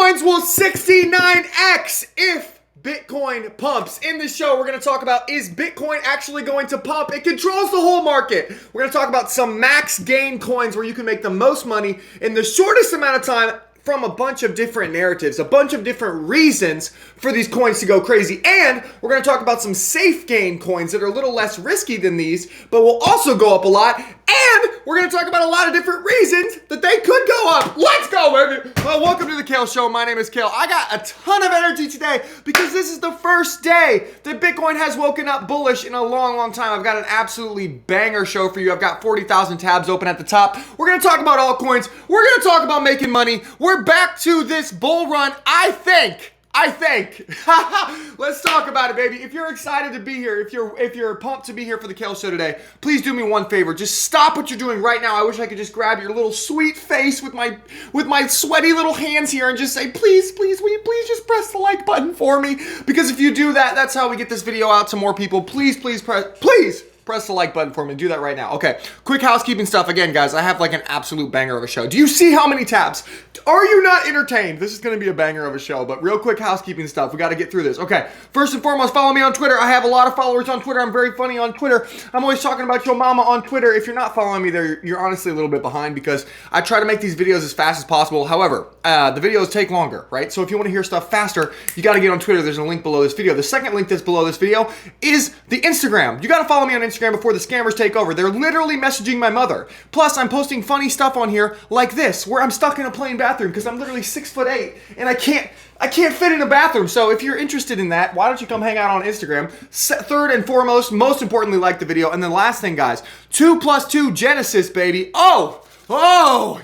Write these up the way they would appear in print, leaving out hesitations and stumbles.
Altcoins will 69x if Bitcoin pumps. In this show, we're going to talk about, is Bitcoin actually going to pump? It controls the whole market. We're going to talk about some max gain coins where you can make the most money in the shortest amount of time from a bunch of different narratives, a bunch of different reasons for these coins to go crazy. And we're going to talk about some safe gain coins that are a little less risky than these, but will also go up a lot. And we're going to talk about a lot of different reasons that they could go up. Let's go, baby. Well, welcome to the Kale Show. My name is Kale. I got a ton of energy today because this is the first day that Bitcoin has woken up bullish in a long, long time. I've got an absolutely banger show for you. I've got 40,000 tabs open at the top. We're going to talk about altcoins. We're going to talk about making money. We're back to this bull run, I think. Let's talk about it, baby. If you're excited to be here, if you're pumped to be here for the Kale Show today, please do me one favor. Just stop what you're doing right now. I wish I could just grab your little sweet face with my sweaty little hands here and just say, please, will you please just press the like button for me? Because if you do that, that's how we get this video out to more people. Please press the like button for me. Do that right now. Okay, quick housekeeping stuff. Again, guys, I have like an absolute banger of a show. Do you see how many tabs? Are you not entertained? This is going to be a banger of a show, but real quick housekeeping stuff. We got to get through this. Okay, first and foremost, follow me on Twitter. I have a lot of followers on Twitter. I'm very funny on Twitter. I'm always talking about your mama on Twitter. If you're not following me there, you're honestly a little bit behind because I try to make these videos as fast as possible. However, the videos take longer, right? So if you want to hear stuff faster, you got to get on Twitter. There's a link below this video. The second link that's below this video is the Instagram. You got to follow me on Instagram before the scammers take over. They're literally messaging my mother. Plus, I'm posting funny stuff on here like this, where I'm stuck in a plain bathroom because I'm literally 6'8" and I can't fit in a bathroom. So if you're interested in that, why don't you come hang out on Instagram? Third and foremost, most importantly, like the video. And then last thing, guys, 2+2 Genesis, baby. Oh,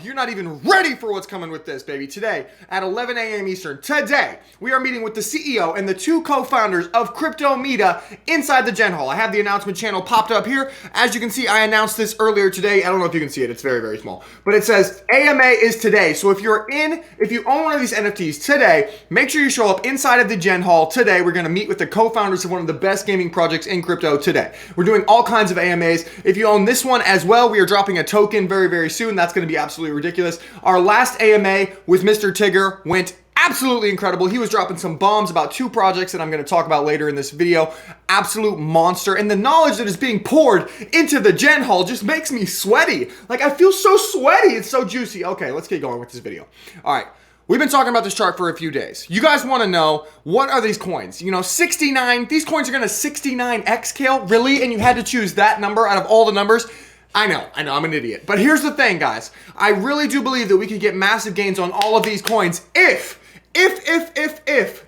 you're not even ready for what's coming with this, baby. Today, at 11 a.m. Eastern, today, we are meeting with the CEO and the two co-founders of Crypto Meta inside the Gen Hall. I have the announcement channel popped up here. As you can see, I announced this earlier today. I don't know if you can see it. It's very, very small. But it says AMA is today. So if you own one of these NFTs today, make sure you show up inside of the Gen Hall today. We're going to meet with the co-founders of one of the best gaming projects in crypto today. We're doing all kinds of AMAs. If you own this one as well, we are dropping a token very, very soon. That's going to be absolutely ridiculous. Our last AMA with Mr. Tigger went absolutely incredible. He was dropping some bombs about two projects that I'm going to talk about later in this video. Absolute monster. And the knowledge that is being poured into the Gen Hall just makes me sweaty. Like, I feel so sweaty. It's so juicy. Okay, let's get going with this video. All right. We've been talking about this chart for a few days. You guys want to know, what are these coins? You know, 69, these coins are going to 69x, Kale? Really? And you had to choose that number out of all the numbers? I know, I'm an idiot. But here's the thing, guys. I really do believe that we could get massive gains on all of these coins if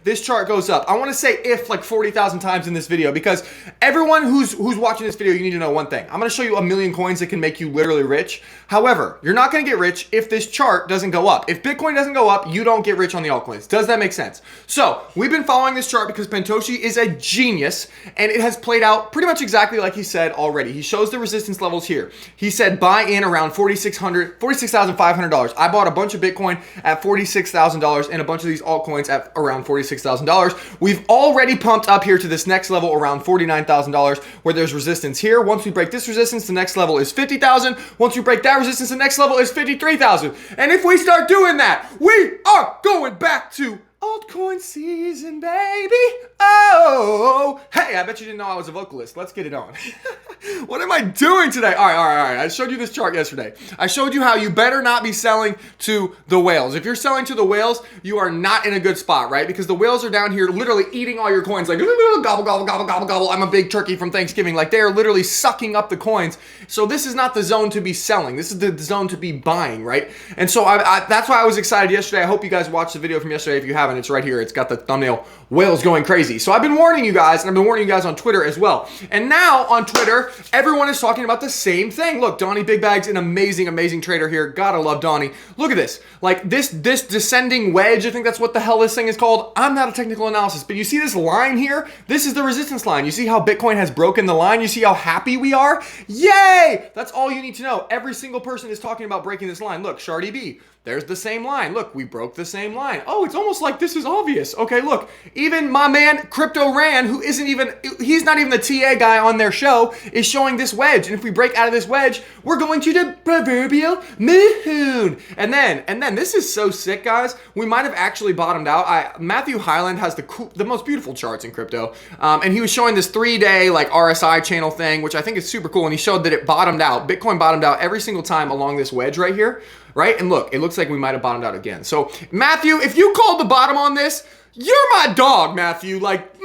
this chart goes up. I want to say if like 40,000 times in this video because everyone who's watching this video, you need to know one thing. I'm going to show you a million coins that can make you literally rich. However, you're not going to get rich if this chart doesn't go up. If Bitcoin doesn't go up, you don't get rich on the altcoins. Does that make sense? So we've been following this chart because Pentoshi is a genius and it has played out pretty much exactly like he said already. He shows the resistance levels here. He said buy in around $46,500. I bought a bunch of Bitcoin at $46,000 and a bunch of these altcoins at around $46,000. We've already pumped up here to this next level around $49,000 where there's resistance here. Once we break this resistance, the next level is 50,000. Once we break that resistance, the next level is 53,000. And if we start doing that, we are going back to altcoin season, baby. Oh, hey, I bet you didn't know I was a vocalist. Let's get it on. What am I doing today? All right. I showed you this chart yesterday. I showed you how you better not be selling to the whales. If you're selling to the whales, you are not in a good spot, right? Because the whales are down here literally eating all your coins like gobble, gobble, gobble, gobble, gobble. I'm a big turkey from Thanksgiving. Like they are literally sucking up the coins. So this is not the zone to be selling. This is the zone to be buying, right? And so that's why I was excited yesterday. I hope you guys watched the video from yesterday. If you haven't, it's right here. It's got the thumbnail, whales going crazy. So I've been warning you guys, and I've been warning you guys on Twitter as well. And now on Twitter, everyone is talking about the same thing. Look, Donnie Big Bag's an amazing, amazing trader here. Gotta love Donnie. Look at this. Like this descending wedge, I think that's what the hell this thing is called. I'm not a technical analysis, but you see this line here? This is the resistance line. You see how Bitcoin has broken the line? You see how happy we are? Yay! That's all you need to know. Every single person is talking about breaking this line. Look, Shardy B, There's the same line. Look, we broke the same line. Oh, it's almost like this is obvious. Okay, look, even my man Crypto Ran, who he's not even the TA guy on their show, is showing this wedge. And if we break out of this wedge, we're going to the proverbial moon. And then this is so sick, guys. We might have actually bottomed out. Matthew Highland has the most beautiful charts in crypto. And he was showing this 3-day like RSI channel thing, which I think is super cool. And he showed that it bottomed out. Bitcoin bottomed out every single time along this wedge right here. Right? And look, it looks like we might have bottomed out again. So, Matthew, if you called the bottom on this, you're my dog, Matthew. Like,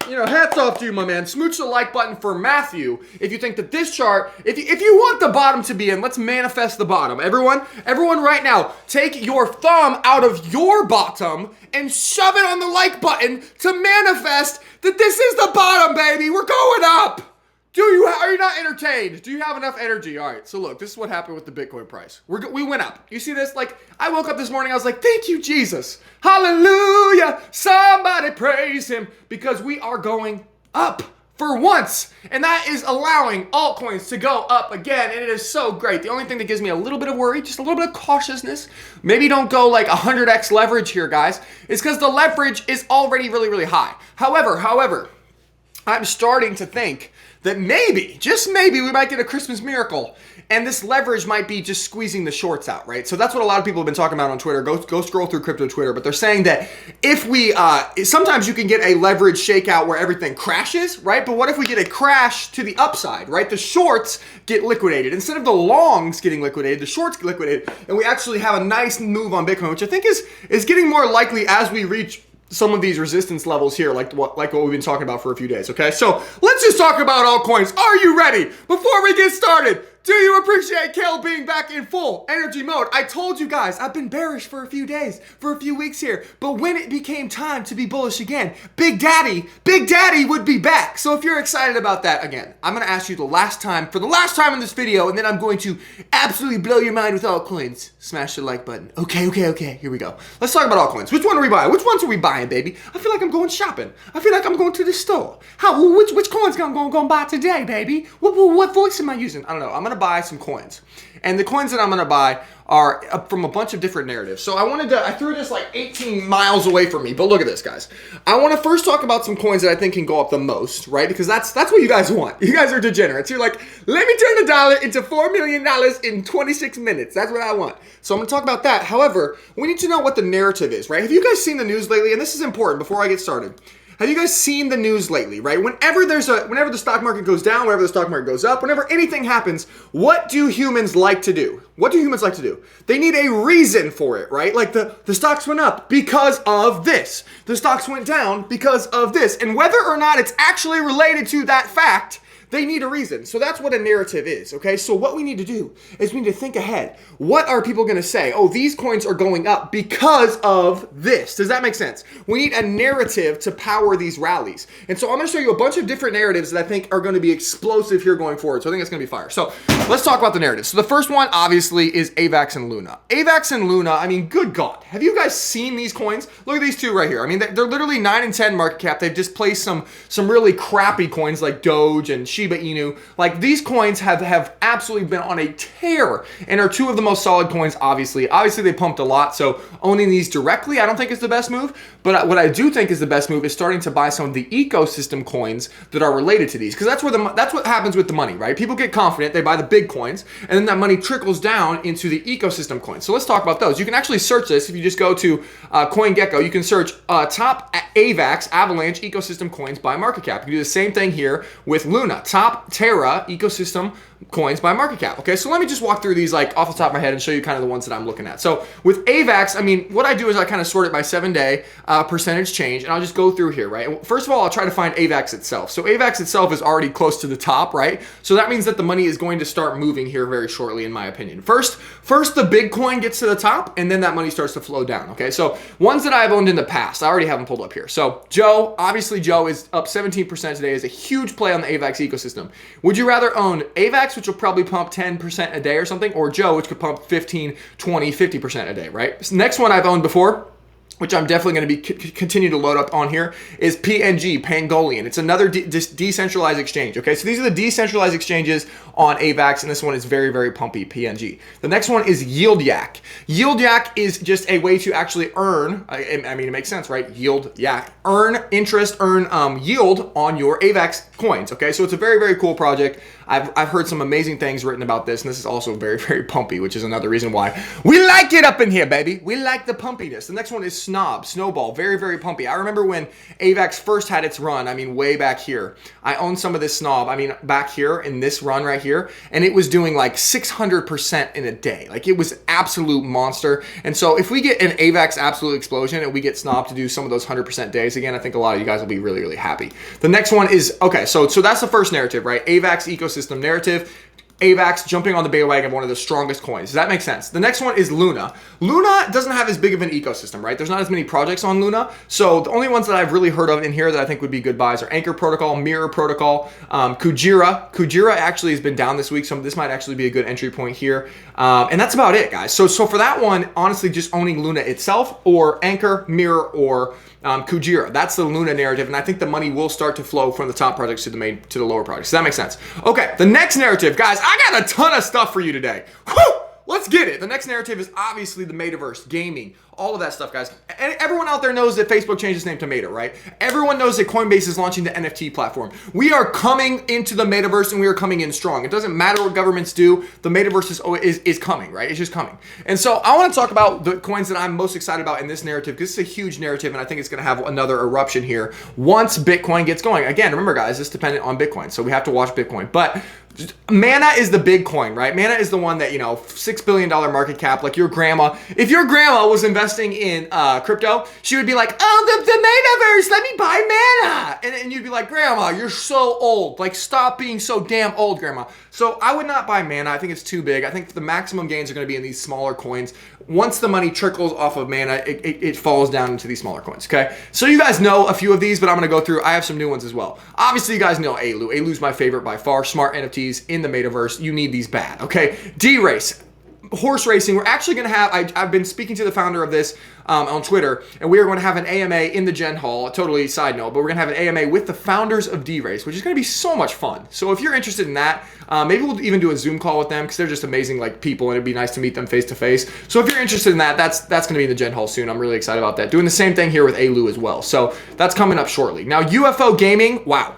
hats off to you, my man. Smooch the like button for Matthew. If you think that this chart, if you want the bottom to be in, let's manifest the bottom. Everyone right now, take your thumb out of your bottom and shove it on the like button to manifest that this is the bottom, baby. We're going up. Are you not entertained? Do you have enough energy? All right, so look, this is what happened with the Bitcoin price. We went up. You see this? Like, I woke up this morning, I was like, thank you, Jesus. Hallelujah. Somebody praise him, because we are going up for once. And that is allowing altcoins to go up again, and it is so great. The only thing that gives me a little bit of worry, just a little bit of cautiousness, maybe don't go like 100x leverage here, guys, is because the leverage is already really, really high. However, I'm starting to think that maybe, just maybe, we might get a Christmas miracle, and this leverage might be just squeezing the shorts out, right? So that's what a lot of people have been talking about on Twitter. Go scroll through crypto Twitter, but they're saying that if we, sometimes you can get a leverage shakeout where everything crashes, right? But what if we get a crash to the upside, right? The shorts get liquidated. Instead of the longs getting liquidated, the shorts get liquidated, and we actually have a nice move on Bitcoin, which I think is getting more likely as we reach some of these resistance levels here, like what we've been talking about for a few days, okay? So let's just talk about altcoins. Are you ready? Before we get started, do you appreciate Kale being back in full energy mode? I told you guys, I've been bearish for a few days, for a few weeks here, but when it became time to be bullish again, Big Daddy would be back. So if you're excited about that, again, I'm gonna ask you for the last time in this video, and then I'm going to absolutely blow your mind with altcoins. Smash the like button. Okay, here we go. Let's talk about altcoins. Which one are we buying? Which ones are we buying, baby? I feel like I'm going shopping. I feel like I'm going to the store. Which coins I'm gonna buy today, baby? What voice am I using? I don't know. I'm gonna buy some coins, and the coins that I'm gonna buy are from a bunch of different narratives. So I threw this like 18 miles away from me, but look at this, guys. I want to first talk about some coins that I think can go up the most, right? Because that's what you guys want. You guys are degenerates. You're like, let me turn the dollar into $4 million in 26 minutes. That's what I want. So I'm gonna talk about that. However, we need to know what the narrative is, right? Have you guys seen the news lately? And this is important before I get started. Have you guys seen the news lately, right? Whenever the stock market goes down, whenever the stock market goes up, whenever anything happens, what do humans like to do? What do humans like to do? They need a reason for it, right? Like the stocks went up because of this. The stocks went down because of this. And whether or not it's actually related to that fact, they need a reason. So that's what a narrative is, okay? So what we need to do is we need to think ahead. What are people gonna say? Oh, these coins are going up because of this. Does that make sense? We need a narrative to power these rallies. And so I'm gonna show you a bunch of different narratives that I think are gonna be explosive here going forward. So I think it's gonna be fire. So let's talk about the narratives. So the first one, obviously, is AVAX and Luna. AVAX and Luna, I mean, good God. Have you guys seen these coins? Look at these two right here. I mean, they're literally 9 and 10 market cap. They've displaced some really crappy coins like Doge and Shiba Inu. Like, these coins have absolutely been on a tear and are two of the most solid coins, obviously. Obviously, they pumped a lot, so owning these directly, I don't think is the best move. But what I do think is the best move is starting to buy some of the ecosystem coins that are related to these, because that's what happens with the money, right? People get confident, they buy the big coins, and then that money trickles down into the ecosystem coins. So let's talk about those. You can actually search this if you just go to CoinGecko. You can search top AVAX Avalanche ecosystem coins by market cap. You can do the same thing here with Luna. Top Terra ecosystem coins by market cap. Okay, so let me just walk through these like off the top of my head and show you kind of the ones that I'm looking at. So with AVAX, I mean, what I do is I kind of sort it by 7-day percentage change, and I'll just go through here, right? And first of all, I'll try to find AVAX itself. So AVAX itself is already close to the top, right? So that means that the money is going to start moving here very shortly, in my opinion. First the big coin gets to the top, and then that money starts to flow down, okay? So ones that I've owned in the past, I already have them pulled up here. So Joe, obviously Joe is up 17% today, is a huge play on the AVAX ecosystem. Would you rather own AVAX, which will probably pump 10% a day or something, or Joe, which could pump 15, 20, 50% a day, right? Next one I've owned before which I'm definitely going to be continue to load up on here, is PNG, Pangolian. It's another decentralized exchange. Okay, so these are the decentralized exchanges on AVAX, and this one is very, very pumpy, PNG. The next one is Yield Yak. Yield Yak is just a way to actually earn, I mean, it makes sense, right? Yield Yak. Earn interest, earn yield on your AVAX coins. Okay, so it's a very, very cool project. I've heard some amazing things written about this, and this is also very, very pumpy, which is another reason why we like it up in here, baby. We like the pumpiness. The next one is Snowball. Very, very pumpy. I remember when AVAX first had its run, I mean, way back here. I owned some of this Snob, I mean, back here in this run right here, and it was doing like 600% in a day. Like, it was absolute monster. And so if we get an AVAX absolute explosion and we get Snob to do some of those 100% days again, I think a lot of you guys will be really, really happy. The next one is, okay, so that's the first narrative, right? AVAX ecosystem narrative. AVAX jumping on the bandwagon of one of the strongest coins. Does that make sense? The next one is Luna. Luna doesn't have as big of an ecosystem, right? There's not as many projects on Luna. So the only ones that I've really heard of in here that I think would be good buys are Anchor Protocol, Mirror Protocol, Kujira. Kujira actually has been down this week, so this might actually be a good entry point here. And that's about it, guys. So for that one, honestly, just owning Luna itself or Anchor, Mirror, or Kujira. That's the Luna narrative, and I think the money will start to flow from the top projects to the lower projects. Does that make sense? Okay, the next narrative, guys, I got a ton of stuff for you today. Whew! Let's get it. The next narrative is obviously the Metaverse, gaming, all of that stuff, guys. And everyone out there knows that Facebook changed its name to Meta, right? Everyone knows that Coinbase is launching the NFT platform. We are coming into the Metaverse, and we are coming in strong. It doesn't matter what governments do. The Metaverse is coming, right? It's just coming. And so I want to talk about the coins that I'm most excited about in this narrative, because it's a huge narrative, and I think it's going to have another eruption here once Bitcoin gets going. Again, remember, guys, it's dependent on Bitcoin, so we have to watch Bitcoin. But Mana is the big coin, right? Mana is the one that, $6 billion market cap, like your grandma. If your grandma was investing in crypto, she would be like, oh, the Metaverse, let me buy Mana. And you'd be like, Grandma, you're so old. Like, stop being so damn old, Grandma. So I would not buy Mana. I think it's too big. I think the maximum gains are going to be in these smaller coins. Once the money trickles off of Mana, it falls down into these smaller coins, okay? So you guys know a few of these, but I'm going to go through. I have some new ones as well. Obviously, you guys know ALU. ALU's my favorite by far. Smart NFTs in the Metaverse. You need these bad, okay? D-Race. Horse racing. We're actually going to have, I've been speaking to the founder of this on Twitter, and we are going to have an AMA in the Gen Hall, totally side note, but we're going to have an AMA with the founders of D-Race, which is going to be so much fun. So if you're interested in that, maybe we'll even do a Zoom call with them, because they're just amazing people, and it'd be nice to meet them face to face. So if you're interested in that, that's going to be in the Gen Hall soon. I'm really excited about that. Doing the same thing here with ALU as well. So that's coming up shortly. Now, UFO gaming, wow.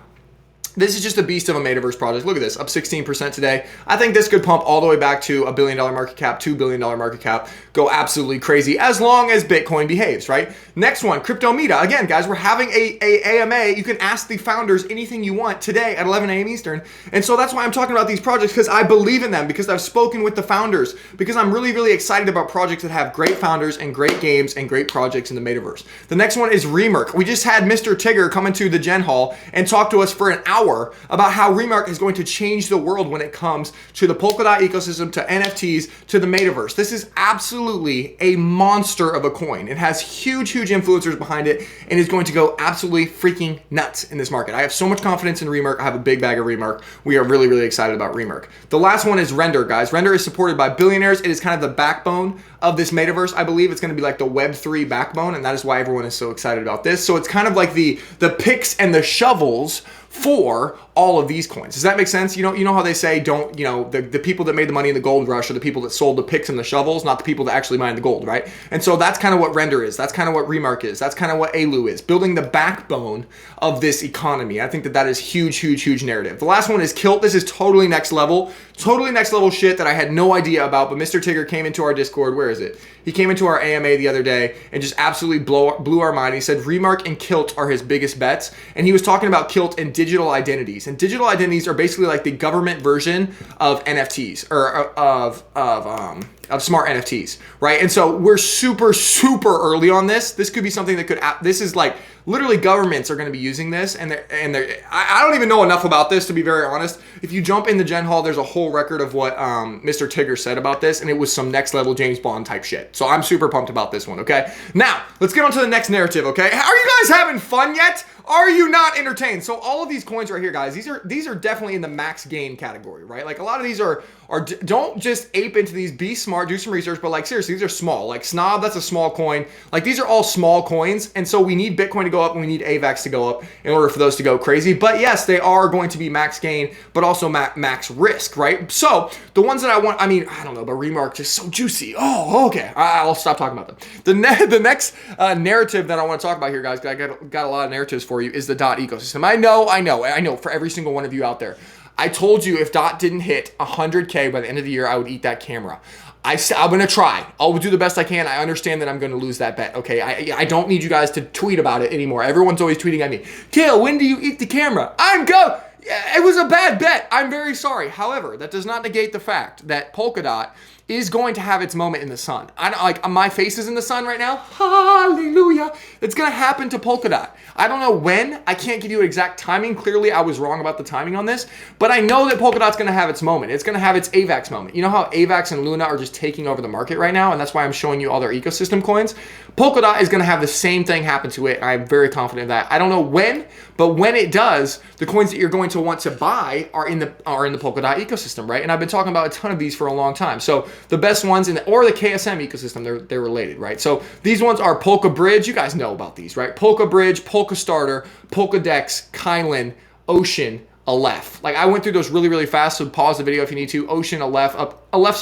This is just a beast of a Metaverse project. Look at this, up 16% today. I think this could pump all the way back to $1 billion market cap, $2 billion market cap, go absolutely crazy as long as Bitcoin behaves, right? Next one, Crypto Meta. Again, guys, we're having a AMA. You can ask the founders anything you want today at 11 a.m. Eastern. And so that's why I'm talking about these projects, because I believe in them, because I've spoken with the founders, because I'm really, really excited about projects that have great founders and great games and great projects in the Metaverse. The next one is Remark. We just had Mr. Tigger come into the Gen Hall and talk to us for an hour about how Remark is going to change the world when it comes to the Polkadot ecosystem, to NFTs, to the Metaverse. This is absolutely a monster of a coin. It has huge, huge influencers behind it, and is going to go absolutely freaking nuts in this market. I have so much confidence in Remark. I have a big bag of Remark. We are really, really excited about Remark. The last one is Render, guys. Render is supported by billionaires. It is kind of the backbone of this Metaverse. I believe it's going to be like the Web3 backbone, and that is why everyone is so excited about this. So it's kind of like the picks and the shovels for all of these coins. Does that make sense? You know how they say the people that made the money in the gold rush are the people that sold the picks and the shovels, not the people that actually mined the gold, right? And so that's kind of what Render is. That's kind of what Remark is. That's kind of what ALU is. Building the backbone of this economy. I think that is huge, huge, huge narrative. The last one is Kilt. This is totally next level shit that I had no idea about, but Mr. Tigger came into our Discord. Where is it? He came into our AMA the other day and just absolutely blew our mind. He said Remark and Kilt are his biggest bets, and he was talking about Kilt and digital identities. And digital identities are basically like the government version of NFTs, or of smart NFTs, right? And so we're super, super early on this. This could be something that this is like literally governments are going to be using this, and I don't even know enough about this, to be very honest. If you jump in the Gen Hall, there's a whole record of what Mr. Tigger said about this, and it was some next level James Bond type shit. So I'm super pumped about this one, okay? Now, let's get on to the next narrative, okay? Are you guys having fun yet? Are you not entertained? So all of these coins right here, guys, these are definitely in the max gain category, right? Like a lot of these are don't just ape into these, be smart, do some research, but like seriously, these are small. Like Snob, that's a small coin. Like these are all small coins, and so we need Bitcoin to go up and we need AVAX to go up in order for those to go crazy. But yes, they are going to be max gain, but also max risk, right? So the ones that I want, I mean, I don't know, but Remark just so juicy. Oh, okay. I'll stop talking about them. The next narrative that I want to talk about here, guys, I got a lot of narratives for you, is the DOT ecosystem. I know for every single one of you out there. I told you if DOT didn't hit 100K by the end of the year, I would eat that camera. I'm going to try. I'll do the best I can. I understand that I'm going to lose that bet, okay? I don't need you guys to tweet about it anymore. Everyone's always tweeting at me, Kale, when do you eat the camera? It was a bad bet. I'm very sorry. However, that does not negate the fact that Polkadot is going to have its moment in the sun. My face is in the sun right now. Hallelujah. It's going to happen to Polkadot. I don't know when. I can't give you an exact timing. Clearly, I was wrong about the timing on this, but I know that Polkadot's going to have its moment. It's going to have its AVAX moment. You know how AVAX and Luna are just taking over the market right now, and that's why I'm showing you all their ecosystem coins? Polkadot is going to have the same thing happen to it. I'm very confident of that. I don't know when, but when it does, the coins that you're going to want to buy are in the Polkadot ecosystem, right? And I've been talking about a ton of these for a long time. So the best ones or the KSM ecosystem, they're related, right? So these ones are Polka Bridge. You guys know about these, right? Polka Bridge, Polka Starter, Polkadex, Highland, Ocean, Aleph. Like I went through those really, really fast, so pause the video if you need to. Ocean, Aleph's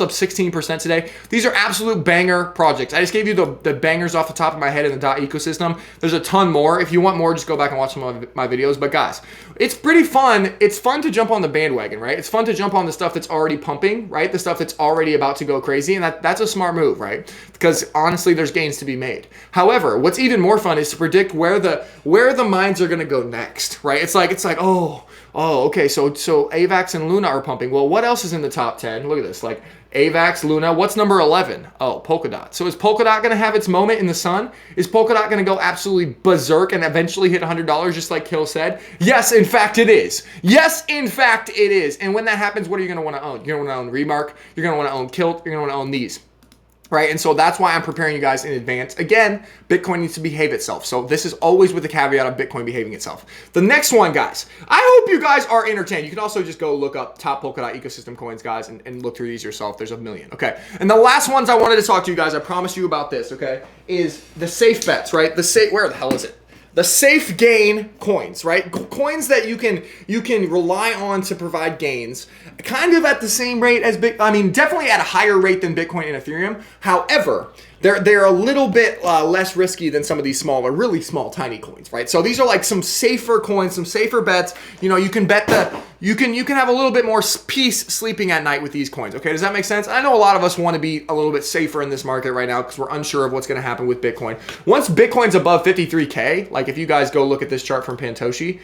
up 16% today. These are absolute banger projects. I just gave you the bangers off the top of my head in the DOT ecosystem. There's a ton more. If you want more, just go back and watch some of my videos. But guys, it's pretty fun. It's fun to jump on the bandwagon, right? It's fun to jump on the stuff that's already pumping, right? The stuff that's already about to go crazy, and that's a smart move, right? Because honestly, there's gains to be made. However, what's even more fun is to predict where the mines are going to go next, right? It's like okay, so AVAX and Luna are pumping. Well, what else is in the top 10? Look at this, like AVAX, Luna. What's number 11? Oh, Polkadot. So is Polkadot going to have its moment in the sun? Is Polkadot going to go absolutely berserk and eventually hit $100 just like Kale said? Yes, in fact it is. Yes, in fact it is. And when that happens, what are you going to want to own? You're going to want to own Remark. You're going to want to own Kilt. You're going to want to own these. Right? And so that's why I'm preparing you guys in advance. Again, Bitcoin needs to behave itself. So this is always with the caveat of Bitcoin behaving itself. The next one, guys, I hope you guys are entertained. You can also just go look up top Polkadot ecosystem coins, guys, and look through these yourself. There's a million, okay? And the last ones I wanted to talk to you guys, I promised you about this, okay, is the safe bets, right? Where the hell is it? The safe gain coins, right? Coins that you can rely on to provide gains, kind of at the same rate as definitely at a higher rate than Bitcoin and Ethereum. However, they're a little bit less risky than some of these smaller, really small, tiny coins, right? So these are like some safer coins, some safer bets. You know, you can bet you can have a little bit more peace sleeping at night with these coins. Okay, does that make sense? I know a lot of us want to be a little bit safer in this market right now because we're unsure of what's going to happen with Bitcoin. Once Bitcoin's above 53K, like if you guys go look at this chart from Pantoshi,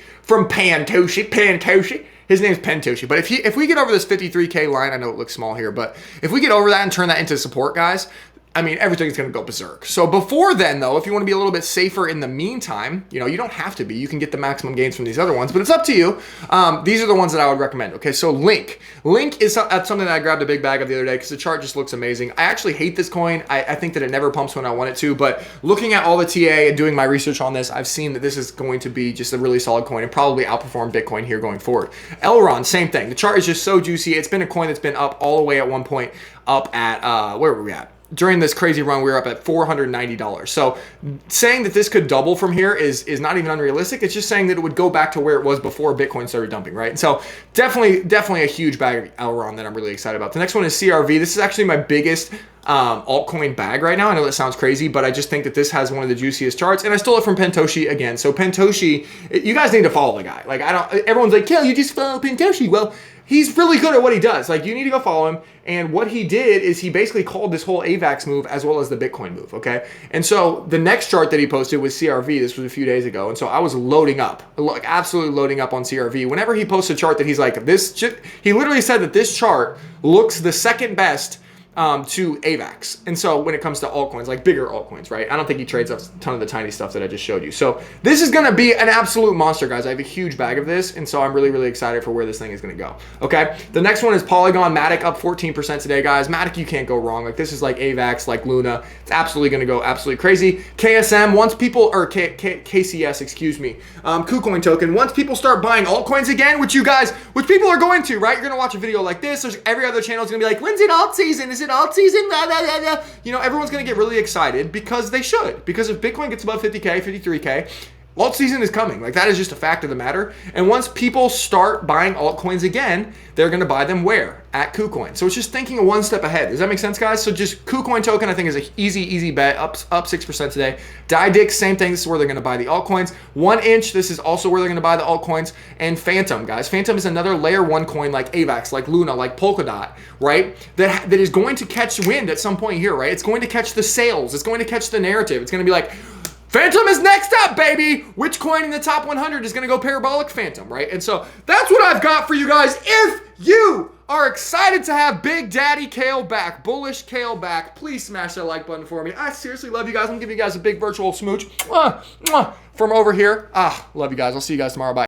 his name's Pentoshi. But if we get over this 53K line, I know it looks small here, but if we get over that and turn that into support, guys, I mean, everything's going to go berserk. So before then, though, if you want to be a little bit safer in the meantime, you know, you don't have to be. You can get the maximum gains from these other ones, but it's up to you. These are the ones that I would recommend. Okay, so Link. Link is something that I grabbed a big bag of the other day because the chart just looks amazing. I actually hate this coin. I think that it never pumps when I want it to, but looking at all the TA and doing my research on this, I've seen that this is going to be just a really solid coin and probably outperform Bitcoin here going forward. Elrond, same thing. The chart is just so juicy. It's been a coin that's been up all the way at one point up at, where were we at? During this crazy run, we were up at $490. So saying that this could double from here is not even unrealistic. It's just saying that it would go back to where it was before Bitcoin started dumping, right? And so definitely a huge bag of Elrond that I'm really excited about. The next one is CRV. This is actually my biggest altcoin bag right now. I know that sounds crazy, but I just think that this has one of the juiciest charts, and I stole it from Pentoshi again. So Pentoshi, you guys need to follow the guy. Like everyone's like, Kale, you just follow Pentoshi. Well, he's really good at what he does. Like, you need to go follow him. And what he did is he basically called this whole AVAX move as well as the Bitcoin move, okay? And so the next chart that he posted was CRV. This was a few days ago. And so I was loading up, like absolutely loading up on CRV. Whenever he posts a chart that he's like, he literally said that this chart looks the second best to AVAX. And so when it comes to altcoins, like bigger altcoins, right? I don't think he trades a ton of the tiny stuff that I just showed you. So this is going to be an absolute monster, guys. I have a huge bag of this. And so I'm really, really excited for where this thing is going to go. Okay. The next one is Polygon Matic, up 14% today, guys. Matic, you can't go wrong. Like this is like AVAX, like Luna. It's absolutely going to go absolutely crazy. KSM, once people, or KCS, excuse me, KuCoin token, once people start buying altcoins again, which people are going to, right? You're going to watch a video like this. There's every other channel is going to be like, when's it alt season? Is it alt season? Blah, blah, blah, blah. You know, everyone's going to get really excited because they should. Because if Bitcoin gets above 50K, 53K, alt season is coming. Like that is just a fact of the matter. And once people start buying altcoins again, they're going to buy them where? At KuCoin. So it's just thinking one step ahead. Does that make sense, guys? So just KuCoin token, I think, is an easy bet. Up 6% today. DiDix, same thing. This is where they're going to buy the altcoins. 1inch, this is also where they're going to buy the altcoins. And Phantom, guys. Phantom is another layer 1 coin like AVAX, like Luna, like Polkadot, right? That is going to catch wind at some point here, right? It's going to catch the sales. It's going to catch the narrative. It's going to be like, Phantom is next up, baby. Which coin in the top 100 is going to go parabolic? Phantom, right? And so that's what I've got for you guys. If you are excited to have Big Daddy Kale back, bullish Kale back, please smash that like button for me. I seriously love you guys. I'm giving you guys a big virtual smooch from over here. Love you guys. I'll see you guys tomorrow. Bye.